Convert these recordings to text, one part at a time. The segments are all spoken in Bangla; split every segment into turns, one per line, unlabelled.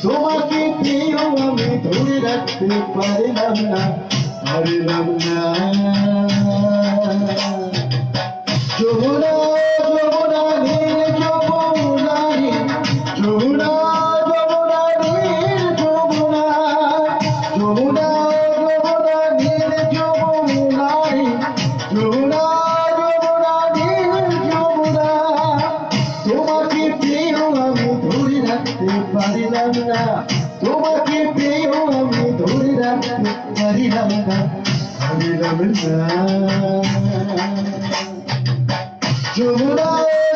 তোমাকে প্রিয় আমি ধরে রাখতে পারলাম না, পারলাম না। যমুনা যমুনা নীল যমুনা নীল যমুনা যমুনা নীল যমুনা যমুনা যমুনা নীল যমুনা নীল যমুনা যমুনা নীল যমুনা। তোমাকে প্রিয় আমি ধরে রাখতে পারলাম না, তোমাকে প্রিয় আমি ধরে রাখতে পারলাম না, পারলাম না। যমুনা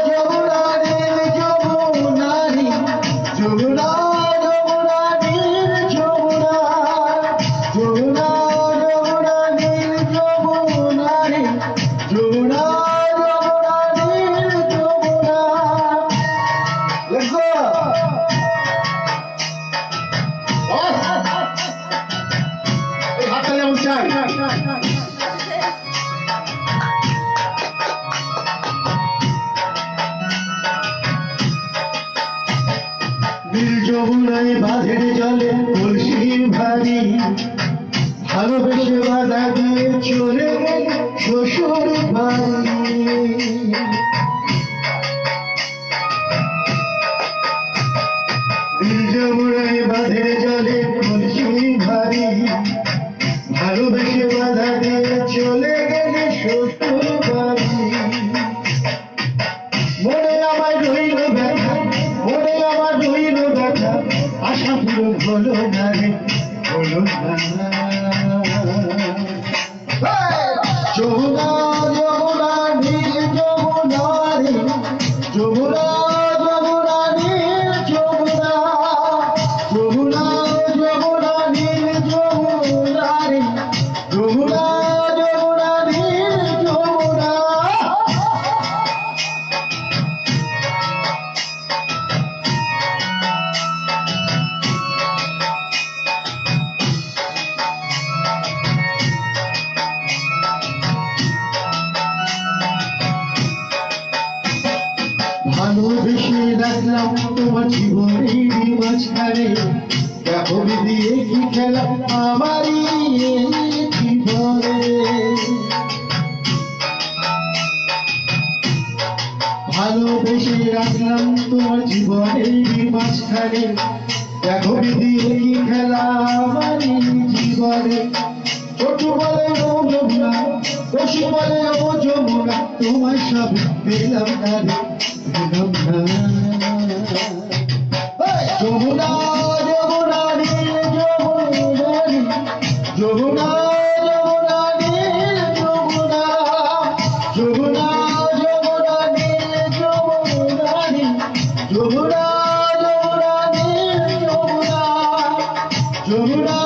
যমুনা নীল যমুনা নীল যমুনা যমুনা নীল যমুনা যমুনা যমুনা নীল যমুনা নীল যমুনা যমুনা নীল যমুনা। Let's go! এই হাতটা যেমন চাই। নীল যমুনায় বাঁধের জলে কলসি ভারী, ভালোবেসে বাধা দিয়ে চলে গেল শ্বশুর বাড়ি। নীল যমুনায় বাঁধের জলে কলসি ভারী, ভালোবেসে বাধা দিয়ে চলে গেল শ্বশুর বাড়ি। মনে আমার রইল ব্যথা, মনে আমার রইল ব্যথা, আশা পূরণ হলো না রে, হলো না। যমুনা যমুনা নীল যমুনা নীল যমুনা যমুনা নীল যমুনা যমুনা যমুনা নীল যমুনা নীল যমুনা যমুনা নীল যমুনা। ভালোবেসে রাখলাম তোমার জীবনের মাঝখানে, দেখো দিয়ে কি খেলা আমারই জীবনে। ভালোবেসে রাখলাম তোমার জীবনের মাঝখানে, দেখো দিয়ে কি খেলা আমারই জীবনে। ছোট বলে ও যমুনা, পশু বলে ও যমুনা, তোমার সব পেলাম না রে, পেলাম না। যমুনা যমুনা নীল যমুনা নীল যমুনা যমুনা নীল যমুনা যমুনা যমুনা নীল যমুনা নীল যমুনা যমুনা নীল যমুনা যমুনা